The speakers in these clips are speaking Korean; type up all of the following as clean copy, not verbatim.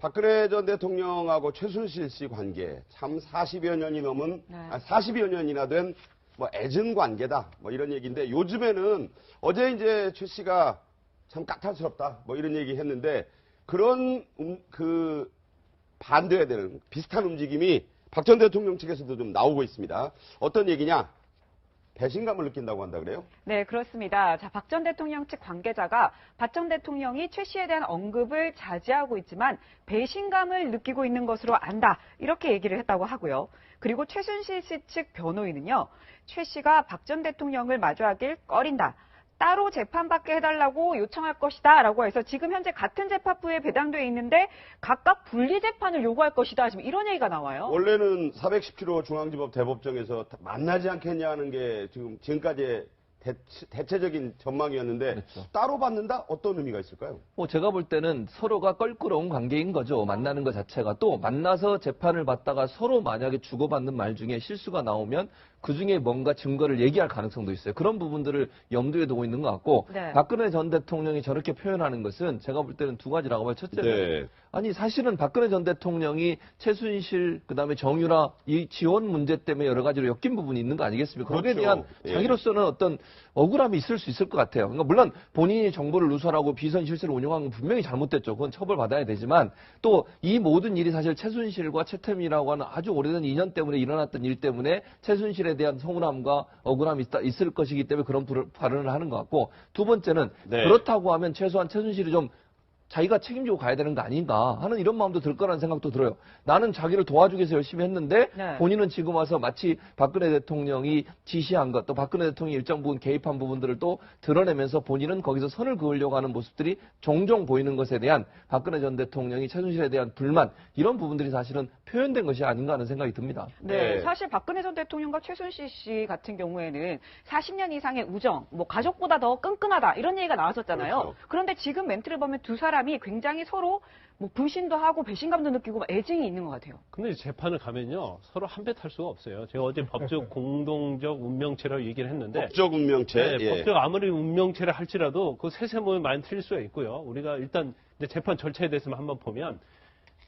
박근혜 전 대통령하고 최순실 씨 관계 참 40여 년이 넘은 40여 년이나 된 뭐 애증 관계다 뭐 이런 얘기인데 요즘에는 어제 이제 최 씨가 참 까탈스럽다 뭐 이런 얘기 했는데 그런 그 반대해야 되는 비슷한 움직임이 박 전 대통령 측에서도 좀 나오고 있습니다. 어떤 얘기냐? 배신감을 느낀다고 한다 그래요? 네, 그렇습니다. 자, 박 전 대통령 측 관계자가 박 전 대통령이 최 씨에 대한 언급을 자제하고 있지만 배신감을 느끼고 있는 것으로 안다. 이렇게 얘기를 했다고 하고요. 그리고 최순실 씨 측 변호인은요. 최 씨가 박 전 대통령을 마주하길 꺼린다. 따로 재판받게 해달라고 요청할 것이다 라고 해서 지금 현재 같은 재판부에 배당돼 있는데 각각 분리 재판을 요구할 것이다. 지금 이런 얘기가 나와요. 원래는 417호 중앙지법 대법정에서 만나지 않겠냐는 게 지금까지의 대체적인 전망이었는데 그렇죠. 따로 받는다? 어떤 의미가 있을까요? 제가 볼 때는 서로가 껄끄러운 관계인 거죠. 만나는 것 자체가. 또 만나서 재판을 받다가 서로 만약에 주고받는 말 중에 실수가 나오면 그중에 뭔가 증거를 얘기할 가능성도 있어요. 그런 부분들을 염두에 두고 있는 것 같고 네. 박근혜 전 대통령이 저렇게 표현하는 것은 제가 볼 때는 두 가지라고 봐요. 첫째는 네. 아니 사실은 박근혜 전 대통령이 최순실 그다음에 정유라 이 지원 문제 때문에 여러 가지로 엮인 부분이 있는 거 아니겠습니까? 거기에 그렇죠. 대한 자기로서는 어떤 억울함이 있을 수 있을 것 같아요. 그러니까 물론 본인이 정보를 누설하고 비선 실세를 운영한 건 분명히 잘못됐죠. 그건 처벌받아야 되지만 또 이 모든 일이 사실 최순실과 최태민이라고 하는 아주 오래된 인연 때문에 일어났던 일 때문에 최순실에 대한 서운함과 억울함이 있을 것이기 때문에 그런 발언을 하는 것 같고 두 번째는 네. 그렇다고 하면 최소한 최순실이 좀 자기가 책임지고 가야 되는 거 아닌가 하는 이런 마음도 들 거라는 생각도 들어요. 나는 자기를 도와주기 위해서 열심히 했는데 네. 본인은 지금 와서 마치 박근혜 대통령이 지시한 것 또 박근혜 대통령이 일정 부분 개입한 부분들을 또 드러내면서 본인은 거기서 선을 그으려고 하는 모습들이 종종 보이는 것에 대한 박근혜 전 대통령이 최순실에 대한 불만 이런 부분들이 사실은 표현된 것이 아닌가 하는 생각이 듭니다. 네, 네. 사실 박근혜 전 대통령과 최순실 씨 같은 경우에는 40년 이상의 우정, 뭐 가족보다 더 끈끈하다 이런 얘기가 나왔었잖아요. 그렇죠. 그런데 지금 멘트를 보면 두 사람이 굉장히 서로 뭐 불신도 하고 배신감도 느끼고 막 애증이 있는 것 같아요. 근데 재판을 가면요 서로 한 배 탈 수가 없어요. 제가 어제 법적 공동적 운명체라고 얘기를 했는데 법적 운명체. 네, 예. 법적 아무리 운명체를 할지라도 그 세세모에 많이 틀릴 수가 있고요. 우리가 일단 이제 재판 절차에 대해서만 한번 보면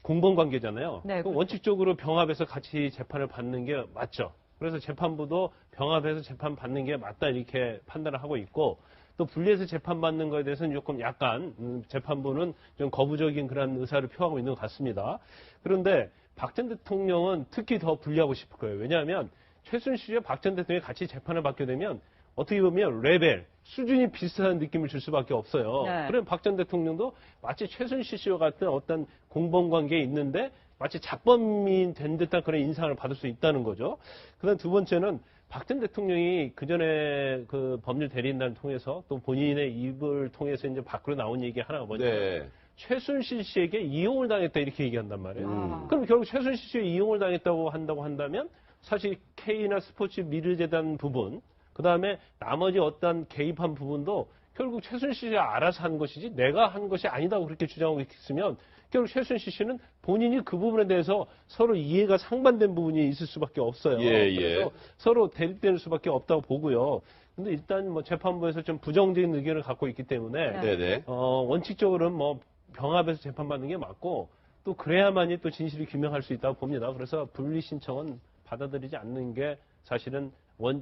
공범 관계잖아요. 네, 그렇죠. 원칙적으로 병합해서 같이 재판을 받는 게 맞죠. 그래서 재판부도 병합해서 재판 받는 게 맞다 이렇게 판단을 하고 있고 또 분리해서 재판받는 거에 대해서는 조금 약간 재판부는 좀 거부적인 그런 의사를 표하고 있는 것 같습니다. 그런데 박 전 대통령은 특히 더 분리하고 싶을 거예요. 왜냐하면 최순실과 박 전 대통령이 같이 재판을 받게 되면 어떻게 보면 레벨, 수준이 비슷한 느낌을 줄 수밖에 없어요. 네. 그럼 박 전 대통령도 마치 최순실 씨와 같은 어떤 공범관계에 있는데 마치 작범인 된 듯한 그런 인상을 받을 수 있다는 거죠. 그다음 두 번째는 박 전 대통령이 그 전에 그 법률 대리인단을 통해서 또 본인의 입을 통해서 이제 밖으로 나온 얘기 하나가 뭐냐면 네. 최순실 씨에게 이용을 당했다 이렇게 얘기한단 말이에요. 아. 그럼 결국 최순실 씨가 이용을 당했다고 한다면 사실 K나 스포츠 미르재단 부분 그 다음에 나머지 어떤 개입한 부분도 결국 최순실 씨가 알아서 한 것이지 내가 한 것이 아니다고 그렇게 주장하고 있으면 결국 최순실 씨는 본인이 그 부분에 대해서 서로 이해가 상반된 부분이 있을 수밖에 없어요. 예, 예. 그래서 서로 대립될 수밖에 없다고 보고요. 근데 일단 뭐 재판부에서 좀 부정적인 의견을 갖고 있기 때문에 네네. 원칙적으로는 뭐 병합해서 재판받는 게 맞고 또 그래야만이 또 진실이 규명할 수 있다고 봅니다. 그래서 분리 신청은 받아들이지 않는 게 사실은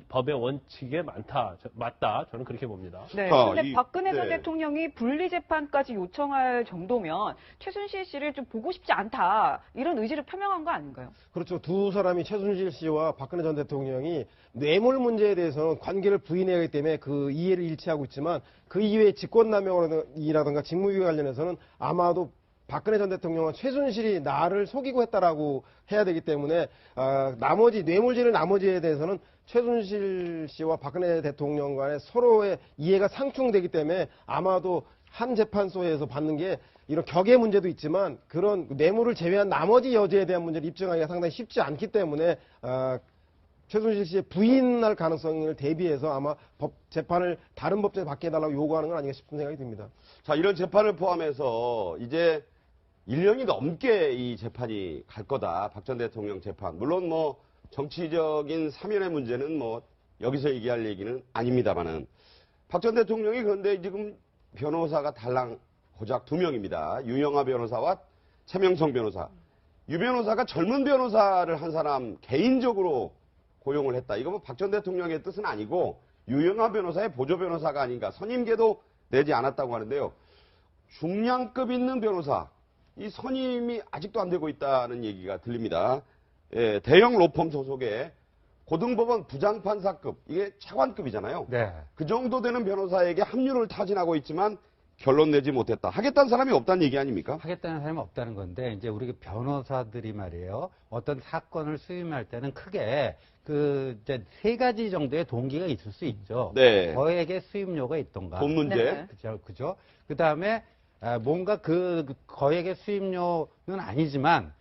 법의 원칙에 맞다. 저는 그렇게 봅니다. 네, 자, 근데 박근혜 전 네. 대통령이 분리 재판까지 요청할 정도면 최순실 씨를 좀 보고 싶지 않다 이런 의지를 표명한 거 아닌가요? 그렇죠. 두 사람이 최순실 씨와 박근혜 전 대통령이 뇌물 문제에 대해서는 관계를 부인하기 때문에 그 이해를 일치하고 있지만 그 이외에 직권남용이라든가 직무유기 관련해서는 아마도 박근혜 전 대통령은 최순실이 나를 속이고 했다라고 해야 되기 때문에 나머지 뇌물질의 나머지에 대해서는 최순실 씨와 박근혜 대통령 간에 서로의 이해가 상충되기 때문에 아마도 한 재판소에서 받는 게 이런 격의 문제도 있지만 그런 뇌물을 제외한 나머지 여지에 대한 문제를 입증하기가 상당히 쉽지 않기 때문에 최순실 씨의 부인할 가능성을 대비해서 아마 재판을 다른 법정에 받게 해달라고 요구하는 건 아닌가 싶은 생각이 듭니다. 자, 이런 재판을 포함해서 이제 1년이 넘게 이 재판이 갈 거다. 박 전 대통령 재판. 물론 뭐 정치적인 사면의 문제는 뭐 여기서 얘기할 얘기는 아닙니다만은 박 전 대통령이 그런데 지금 변호사가 달랑 고작 2명입니다. 유영하 변호사와 최명성 변호사. 유 변호사가 젊은 변호사를 한 사람 개인적으로 고용을 했다. 이거 뭐 박 전 대통령의 뜻은 아니고 유영하 변호사의 보조 변호사가 아닌가. 선임계도 내지 않았다고 하는데요. 중량급 있는 변호사, 이 선임이 아직도 안 되고 있다는 얘기가 들립니다. 예, 대형 로펌 소속의 고등법원 부장판사급, 이게 차관급이잖아요. 네. 그 정도 되는 변호사에게 합류를 타진하고 있지만 결론 내지 못했다. 하겠다는 사람이 없다는 얘기 아닙니까? 하겠다는 사람이 없다는 건데, 이제 우리 변호사들이 말이에요. 어떤 사건을 수임할 때는 크게 이제 세 가지 정도의 동기가 있을 수 있죠. 네. 거액의 수임료가 있던가. 돈 문제. 네. 그죠. 그 다음에 뭔가 거액의 수임료는 아니지만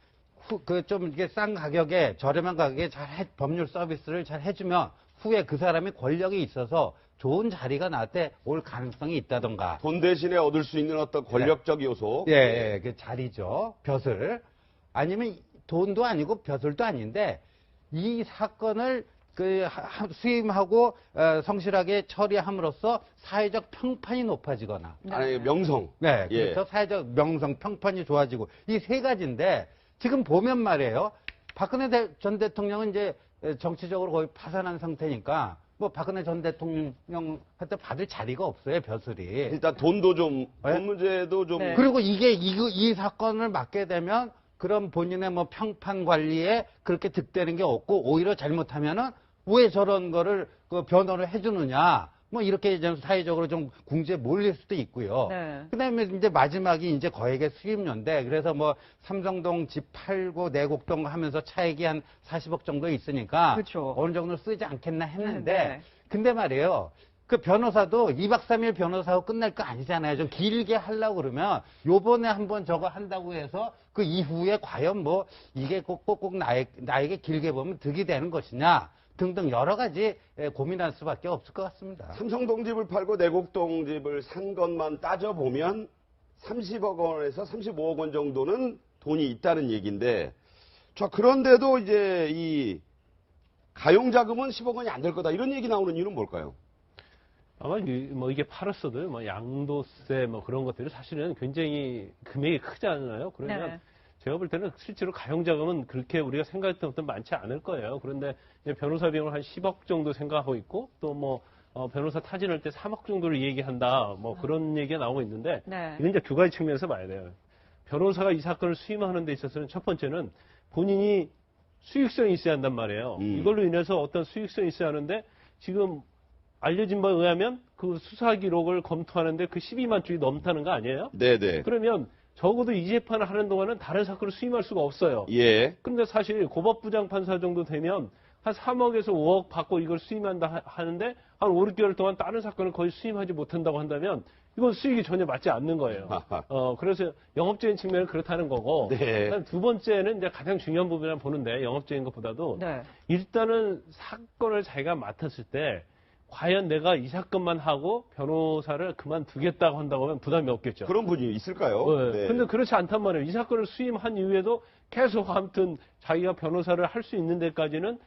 좀 이게 싼 가격에 저렴한 가격에 법률 서비스를 잘 해주면 후에 그 사람이 권력이 있어서 좋은 자리가 나한테 올 가능성이 있다던가. 돈 대신에 얻을 수 있는 어떤 권력적 요소. 예, 그 자리죠. 벼슬. 아니면 돈도 아니고 벼슬도 아닌데 이 사건을 수임하고 성실하게 처리함으로써 사회적 평판이 높아지거나. 아니, 명성. 네, 예. 그래서 사회적 명성, 평판이 좋아지고 이 세 가지인데 지금 보면 말이에요. 박근혜 전 대통령은 이제 정치적으로 거의 파산한 상태니까 뭐 박근혜 전 대통령한테 받을 자리가 없어요, 벼슬이. 일단 돈도 좀, 네? 돈 문제도 좀. 네. 그리고 이 사건을 맡게 되면 그런 본인의 뭐 평판 관리에 그렇게 득되는 게 없고 오히려 잘못하면은 왜 저런 거를 변호를 해주느냐. 뭐 이렇게 좀 사회적으로 좀 궁지에 몰릴 수도 있고요. 네. 그다음에 이제 마지막이 이제 거액의 수임료인데 그래서 뭐 삼성동 집 팔고 내곡동 하면서 차액이 한 40억 정도 있으니까 그렇죠. 어느 정도 쓰지 않겠나 했는데 네. 근데 말이에요. 그 변호사도 2박 3일 변호사하고 끝날 거 아니잖아요. 좀 길게 하려고 그러면 요번에 한번 저거 한다고 해서 그 이후에 과연 뭐 이게 꼭 나에게 길게 보면 득이 되는 것이냐 등등 여러 가지 고민할 수밖에 없을 것 같습니다. 삼성동 집을 팔고 내곡동 집을 산 것만 따져보면 30억 원에서 35억 원 정도는 돈이 있다는 얘기인데, 자, 그런데도 이제 이 가용자금은 10억 원이 안 될 거다. 이런 얘기 나오는 이유는 뭘까요? 아마 뭐 이게 팔았어도 뭐 양도세 뭐 그런 것들이 사실은 굉장히 금액이 크지 않아요. 그러면 네. 제가 볼 때는 실제로 가용자금은 그렇게 우리가 생각했던 것보다 많지 않을 거예요. 그런데 이제 변호사 비용을 한 10억 정도 생각하고 있고 또 뭐 변호사 타진할 때 3억 정도를 얘기한다. 뭐 그런 얘기가 나오고 있는데 네. 이건 이제 두 가지 측면에서 봐야 돼요. 변호사가 이 사건을 수임하는 데 있어서는 첫 번째는 본인이 수익성이 있어야 한단 말이에요. 이걸로 인해서 어떤 수익성이 있어야 하는데 지금 알려진 바에 의하면 그 수사 기록을 검토하는데 그 12만 줄이 넘다는 거 아니에요? 네네. 그러면 적어도 이 재판을 하는 동안은 다른 사건을 수임할 수가 없어요. 예. 그런데 사실 고법부장 판사 정도 되면 한 3억에서 5억 받고 이걸 수임한다 하는데 한 5, 6개월 동안 다른 사건을 거의 수임하지 못한다고 한다면 이건 수익이 전혀 맞지 않는 거예요. 그래서 영업적인 측면은 그렇다는 거고. 네. 그다음 두 번째는 이제 가장 중요한 부분이라 보는데 영업적인 것보다도 네. 일단은 사건을 자기가 맡았을 때 과연 내가 이 사건만 하고 변호사를 그만두겠다고 한다고 하면 부담이 없겠죠. 그런 분이 있을까요? 네. 근데 그렇지 않단 말이에요. 이 사건을 수임한 이후에도 계속 아무튼 자기가 변호사를 할 수 있는 데까지는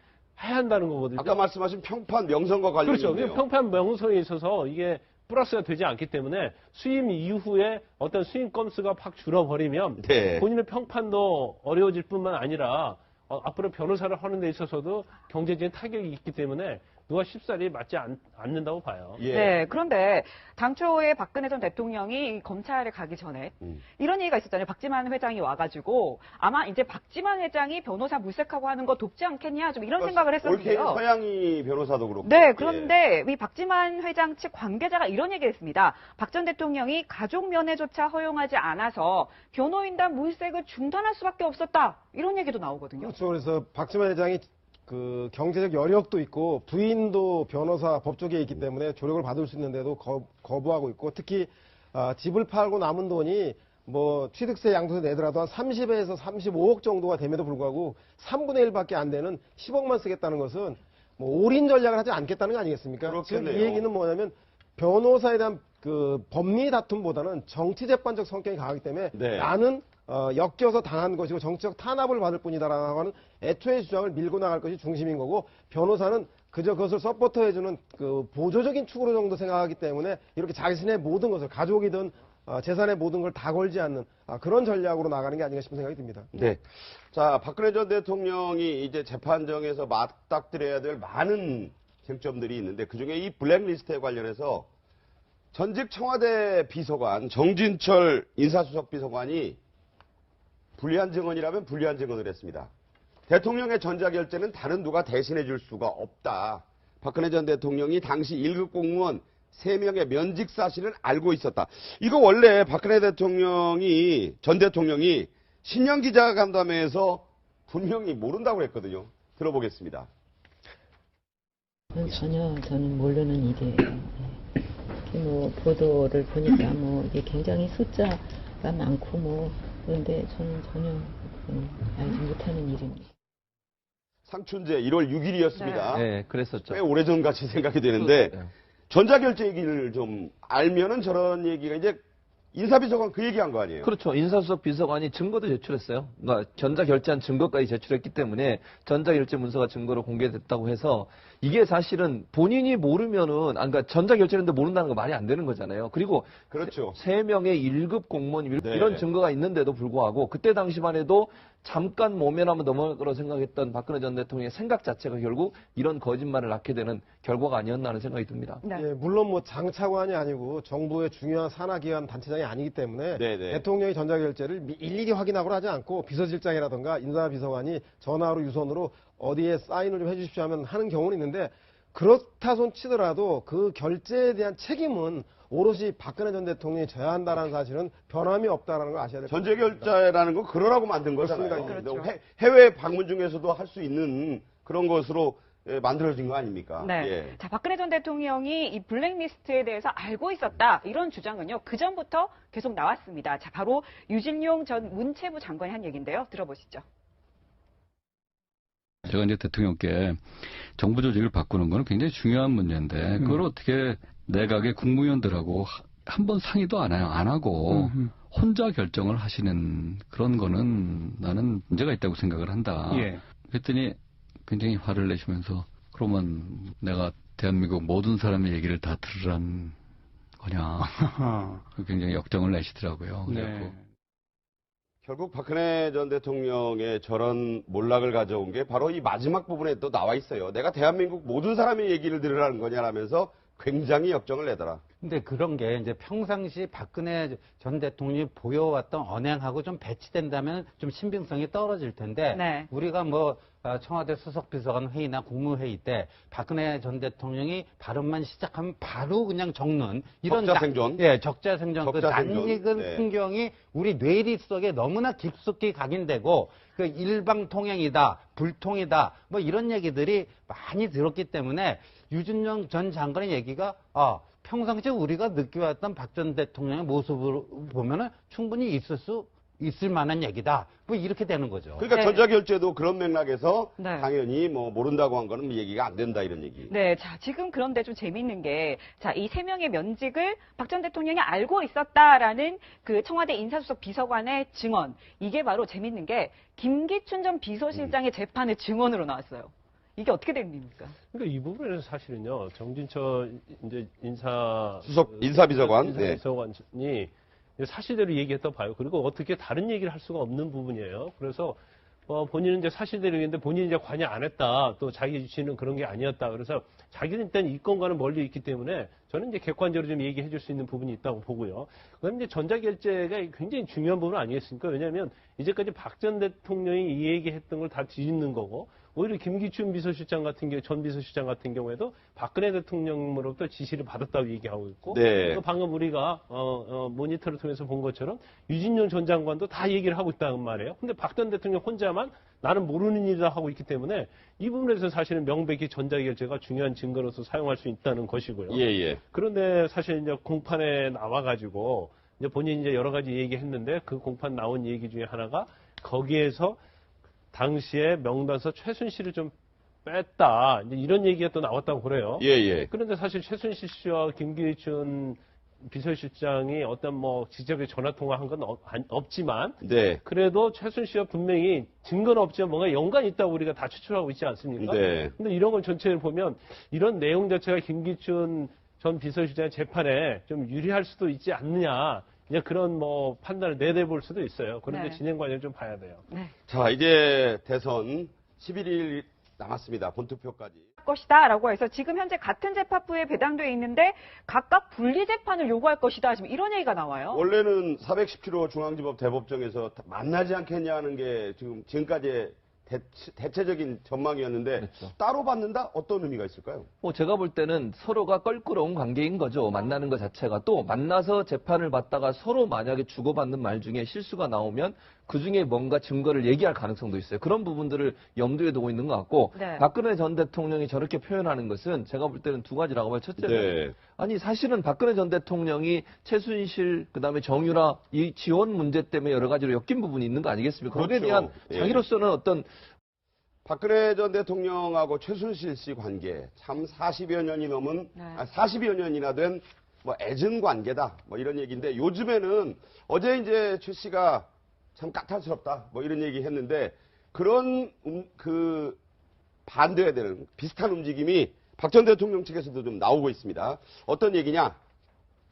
해야 한다는 거거든요. 아까 말씀하신 평판 명성과 관련이 그렇죠. 있네요. 평판 명성에 있어서 이게 플러스가 되지 않기 때문에 수임 이후에 어떤 수임 건수가 팍 줄어버리면 네. 본인의 평판도 어려워질 뿐만 아니라 앞으로 변호사를 하는 데 있어서도 경제적인 타격이 있기 때문에 누가 쉽사리 맞지 않는다고 봐요. 예. 네, 그런데 당초에 박근혜 전 대통령이 검찰에 가기 전에 이런 얘기가 있었잖아요. 박지만 회장이 와가지고 아마 이제 박지만 회장이 변호사 물색하고 하는 거 돕지 않겠냐 좀 이런 생각을 올케인 했었는데요. 서양희 변호사도 그렇고. 네, 그런데 이 박지만 회장 측 관계자가 이런 얘기를 했습니다. 박 전 대통령이 가족 면회조차 허용하지 않아서 변호인단 물색을 중단할 수밖에 없었다. 이런 얘기도 나오거든요. 그렇죠. 그래서 박지만 회장이 그 경제적 여력도 있고 부인도 변호사 법조계에 있기 때문에 조력을 받을 수 있는데도 거부하고 있고 특히 집을 팔고 남은 돈이 뭐 취득세 양도세 내더라도 한 30에서 35억 정도가 됨에도 불구하고 3분의 1밖에 안 되는 10억만 쓰겠다는 것은 뭐 올인 전략을 하지 않겠다는 거 아니겠습니까? 그렇겠네요. 지금 이 얘기는 뭐냐면 변호사에 대한 그 법리 다툼보다는 정치 재판적 성격이 강하기 때문에 네. 나는 엮여서 당한 것이고 정치적 탄압을 받을 뿐이다라고 하는 애초의 주장을 밀고 나갈 것이 중심인 거고 변호사는 그저 그것을 서포터해주는 그 보조적인 축으로 정도 생각하기 때문에 이렇게 자신의 모든 것을 가족이든 재산의 모든 걸 다 걸지 않는 그런 전략으로 나가는 게 아닌가 싶은 생각이 듭니다. 네. 자, 박근혜 전 대통령이 이제 재판정에서 맞닥뜨려야 될 많은 쟁점들이 있는데 그중에 이 블랙리스트에 관련해서 전직 청와대 비서관 정진철 인사수석 비서관이 불리한 증언이라면 불리한 증언을 했습니다. 대통령의 전자결제는 다른 누가 대신해 줄 수가 없다. 박근혜 전 대통령이 당시 1급 공무원 3명의 면직 사실을 알고 있었다. 이거 원래 박근혜 전 대통령이 신년 기자간담회에서 분명히 모른다고 했거든요. 들어보겠습니다. 전혀 저는 모르는 일이에요. 특히 뭐 보도를 보니까 뭐 이게 굉장히 숫자가 많고 뭐 그런데 저는 전혀 알지 못하는 일입니다. 상춘제 1월 6일이었습니다. 네, 그랬었죠. 꽤 오래전 같이 생각이 되는데 네. 전자결제 얘기를 좀 알면은 저런 얘기가 이제 인사비서관 그 얘기한 거 아니에요? 그렇죠. 인사수석 비서관이 증거도 제출했어요. 그러니까 전자결제한 증거까지 제출했기 때문에 전자결제 문서가 증거로 공개됐다고 해서 이게 사실은 본인이 모르면은, 그러니까 전자결제인데 모른다는 거 말이 안 되는 거잖아요. 그리고 그렇죠. 3명의 1급 공무원 네. 이런 증거가 있는데도 불구하고 그때 당시만 해도 잠깐 모면하면 넘어갈 거라고 생각했던 박근혜 전 대통령의 생각 자체가 결국 이런 거짓말을 낳게 되는 결과가 아니었나 하는 생각이 듭니다. 네. 예, 물론 뭐 장차관이 아니고 정부의 중요한 산하기관 단체장이 아니기 때문에 네네. 대통령이 전자결제를 일일이 확인하고 하지 않고 비서실장이라든가 인사비서관이 전화로 유선으로 어디에 사인을 좀 해주십시오 하면 하는 경우는 있는데 그렇다 손 치더라도 그 결제에 대한 책임은 오롯이 박근혜 전 대통령이 져야 한다는 사실은 변함이 없다는 걸 아셔야 될 것 같습니다. 전자결제라는 거 그러라고 만든 거잖아요. 그렇습니다. 그렇죠. 해외 방문 중에서도 할 수 있는 그런 것으로 만들어진 거 아닙니까? 네. 예. 자, 박근혜 전 대통령이 이 블랙리스트에 대해서 알고 있었다. 이런 주장은요. 그전부터 계속 나왔습니다. 자, 바로 유진용 전 문체부 장관이 한 얘기인데요. 들어보시죠. 제가 이제 대통령께 정부 조직을 바꾸는 거는 굉장히 중요한 문제인데 그걸 어떻게 내각의 국무위원들하고 한번 상의도 안 하고 혼자 결정을 하시는 그런 거는 나는 문제가 있다고 생각을 한다. 예. 그랬더니 굉장히 화를 내시면서 그러면 내가 대한민국 모든 사람의 얘기를 다 들으란 거냐. 굉장히 역정을 내시더라고요. 네. 그래갖고 결국 박근혜 전 대통령의 저런 몰락을 가져온 게 바로 이 마지막 부분에 또 나와 있어요. 내가 대한민국 모든 사람의 얘기를 들으라는 거냐라면서 굉장히 역정을 내더라. 근데 그런 게 이제 평상시 박근혜 전 대통령이 보여왔던 언행하고 좀 배치된다면 좀 신빙성이 떨어질 텐데 네. 우리가 뭐 청와대 수석비서관 회의나 국무회의 때 박근혜 전 대통령이 발언만 시작하면 바로 그냥 적는 이런 적자생존. 예, 적자생존. 그 적자생존. 낯익은 네. 풍경이 우리 뇌리 속에 너무나 깊숙이 각인되고 그 일방통행이다, 불통이다, 뭐 이런 얘기들이 많이 들었기 때문에 유진용 전 장관의 얘기가 평상시에 우리가 느껴왔던 박 전 대통령의 모습을 보면은 충분히 있을 만한 얘기다. 뭐 이렇게 되는 거죠. 그러니까 네. 전자결제도 그런 맥락에서 네. 당연히 뭐 모른다고 한 거는 얘기가 안 된다 이런 얘기. 네, 자, 지금 그런데 좀 재미있는 게, 자, 이 3명의 면직을 박 전 대통령이 알고 있었다라는 그 청와대 인사수석 비서관의 증언. 이게 바로 재미있는 게, 김기춘 전 비서실장의 재판의 증언으로 나왔어요. 이게 어떻게 된 일입니까? 그러니까 이 부분에서 사실은요, 정진철 이제 인사비서관. 네. 인사비서관이 사실대로 얘기했다 봐요. 그리고 어떻게 다른 얘기를 할 수가 없는 부분이에요. 그래서 본인은 이제 사실대로 얘기했는데 본인이 이제 관여 안 했다. 또 자기 주치는 그런 게 아니었다. 그래서 자기는 일단 이 건과는 멀리 있기 때문에 저는 이제 객관적으로 좀 얘기해 줄 수 있는 부분이 있다고 보고요. 그다음에 이제 전자결제가 굉장히 중요한 부분 아니겠습니까? 왜냐하면 이제까지 박 전 대통령이 이 얘기했던 걸 다 뒤집는 거고 오히려 김기춘 비서실장 같은 경우, 전 비서실장 같은 경우에도 박근혜 대통령으로부터 지시를 받았다고 얘기하고 있고, 네. 또 방금 우리가 모니터를 통해서 본 것처럼 유진용 전 장관도 다 얘기를 하고 있다는 말이에요. 근데 박 전 대통령 혼자만 나는 모르는 일이다 하고 있기 때문에 이 부분에서 사실은 명백히 전자결제가 중요한 증거로서 사용할 수 있다는 것이고요. 예. 그런데 사실 이제 공판에 나와가지고 이제 본인이 이제 여러 가지 얘기했는데 그 공판 나온 얘기 중에 하나가 거기에서 당시에 명단서 최순실을 좀 뺐다. 이제 이런 얘기가 또 나왔다고 그래요. 예. 그런데 사실 최순실 씨와 김기춘 비서실장이 어떤 뭐 직접의 전화 통화한 건 없지만 네. 그래도 최순실 씨와 분명히 증거는 없지만 뭔가 연관이 있다고 우리가 다 추측하고 있지 않습니까? 네. 근데 이런 걸 전체를 보면 이런 내용 자체가 김기춘 전 비서실장의 재판에 좀 유리할 수도 있지 않느냐 이제 그런 뭐 판단을 내대볼 수도 있어요. 그런데 네. 진행 과정 좀 봐야 돼요. 네. 자, 이제 대선 11일 남았습니다. 본투표까지. 것이다라고 해서 지금 현재 같은 재판부에 배당돼 있는데 각각 분리 재판을 요구할 것이다. 지금 이런 얘기가 나와요. 원래는 417호 중앙지법 대법정에서 만나지 않겠냐는 게 지금까지의 대체적인 전망이었는데 그렇죠. 따로 받는다? 어떤 의미가 있을까요? 뭐 제가 볼 때는 서로가 껄끄러운 관계인 거죠. 만나는 것 자체가. 또 만나서 재판을 받다가 서로 만약에 주고받는 말 중에 실수가 나오면 그중에 뭔가 증거를 얘기할 가능성도 있어요. 그런 부분들을 염두에 두고 있는 것 같고 네. 박근혜 전 대통령이 저렇게 표현하는 것은 제가 볼 때는 두 가지라고 봐요. 첫째는 네. 아니 사실은 박근혜 전 대통령이 최순실 그다음에 정유라 이 지원 문제 때문에 여러 가지로 엮인 부분이 있는 거 아니겠습니까? 거기에 그렇죠. 대한 예. 자기로서는 어떤 박근혜 전 대통령하고 최순실 씨 관계 참 40여 년이 넘은 네. 40여 년이나 된 뭐 애증 관계다 뭐 이런 얘기인데 요즘에는 어제 이제 최 씨가 참 까탈스럽다 뭐 이런 얘기 했는데 그런 그 반대해야 되는 비슷한 움직임이 박 전 대통령 측에서도 좀 나오고 있습니다. 어떤 얘기냐?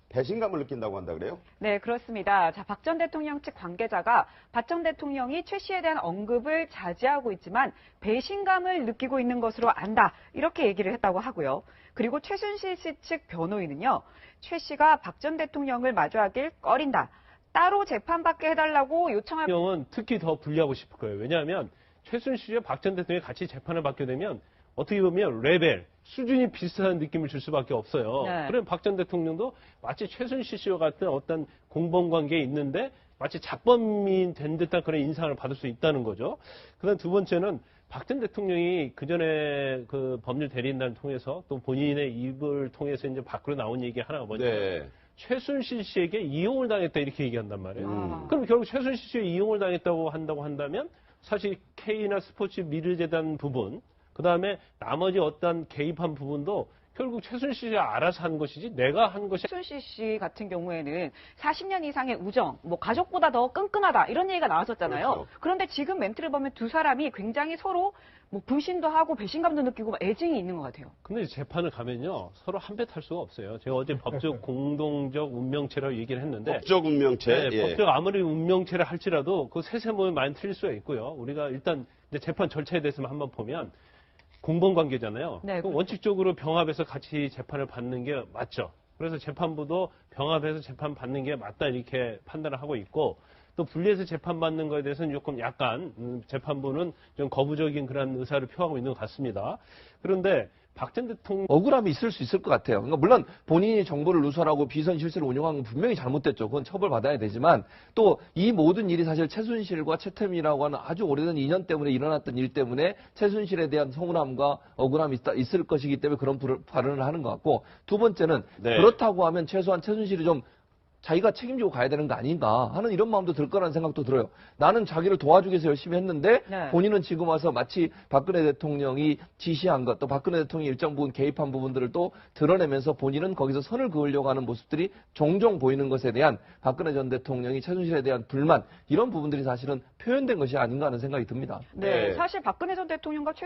배신감을 느낀다고 한다 그래요? 네, 그렇습니다. 자, 박 전 대통령 측 관계자가 박 전 대통령이 최 씨에 대한 언급을 자제하고 있지만 배신감을 느끼고 있는 것으로 안다. 이렇게 얘기를 했다고 하고요. 그리고 최순실 씨 측 변호인은요. 최 씨가 박 전 대통령을 마주하길 꺼린다. 따로 재판받게 해달라고 요청할 경우는 특히 더 불리하고 싶을 거예요. 왜냐하면 최순실과 박 전 대통령이 같이 재판을 받게 되면 어떻게 보면 레벨, 수준이 비슷한 느낌을 줄 수밖에 없어요. 네. 그럼 박 전 대통령도 마치 최순실 씨와 같은 어떤 공범 관계에 있는데 마치 잡범인 된 듯한 그런 인상을 받을 수 있다는 거죠. 그다음 두 번째는 박 전 대통령이 그 전에 그 법률 대리인단을 통해서 또 본인의 입을 통해서 이제 밖으로 나온 얘기 하나가 뭐냐면 네. 최순실 씨에게 이용을 당했다 이렇게 얘기한단 말이에요. 아. 그럼 결국 최순실 씨에 이용을 당했다고 한다면 사실 K나 스포츠 미르재단 부분 그다음에 나머지 어떤 개입한 부분도 결국 최순실 씨가 알아서 한 것이지 내가 한 것이 최순실 씨 같은 경우에는 40년 이상의 우정, 뭐 가족보다 더 끈끈하다 이런 얘기가 나왔었잖아요. 그렇죠. 그런데 지금 멘트를 보면 두 사람이 굉장히 서로 뭐 불신도 하고 배신감도 느끼고 막 애증이 있는 것 같아요. 근데 재판을 가면요 서로 한 배 탈 수가 없어요. 제가 어제 법적 공동적 운명체라고 얘기를 했는데 법적 운명체. 네, 예. 법적 아무리 운명체를 할지라도 그 세세모에 많이 틀릴 수가 있고요. 우리가 일단 이제 재판 절차에 대해서만 한번 보면 공범 관계잖아요. 네, 그럼 그렇죠. 원칙적으로 병합해서 같이 재판을 받는 게 맞죠. 그래서 재판부도 병합해서 재판 받는 게 맞다 이렇게 판단을 하고 있고 또 분리해서 재판 받는 거에 대해서는 조금 약간 재판부는 좀 거부적인 그런 의사를 표하고 있는 것 같습니다. 그런데 박 전 대통령 억울함이 있을 수 있을 것 같아요. 그러니까 물론 본인이 정보를 누설하고 비선 실세를 운영한 건 분명히 잘못됐죠. 그건 처벌받아야 되지만 또 이 모든 일이 사실 최순실과 최태민이라고 하는 아주 오래된 인연 때문에 일어났던 일 때문에 최순실에 대한 서운함과 억울함이 있을 것이기 때문에 그런 발언을 하는 것 같고 두 번째는 네. 그렇다고 하면 최소한 최순실이 좀 자기가 책임지고 가야 되는 거 아닌가 하는 이런 마음도 들 거라는 생각도 들어요. 나는 자기를 도와주기 위해서 열심히 했는데 네. 본인은 지금 와서 마치 박근혜 대통령이 지시한 것 또 박근혜 대통령이 일정 부분 개입한 부분들을 또 드러내면서 본인은 거기서 선을 그으려고 하는 모습들이 종종 보이는 것에 대한 박근혜 전 대통령이 최순실에 대한 불만 이런 부분들이 사실은 표현된 것이 아닌가 하는 생각이 듭니다. 네, 네. 사실 박근혜 전 대통령과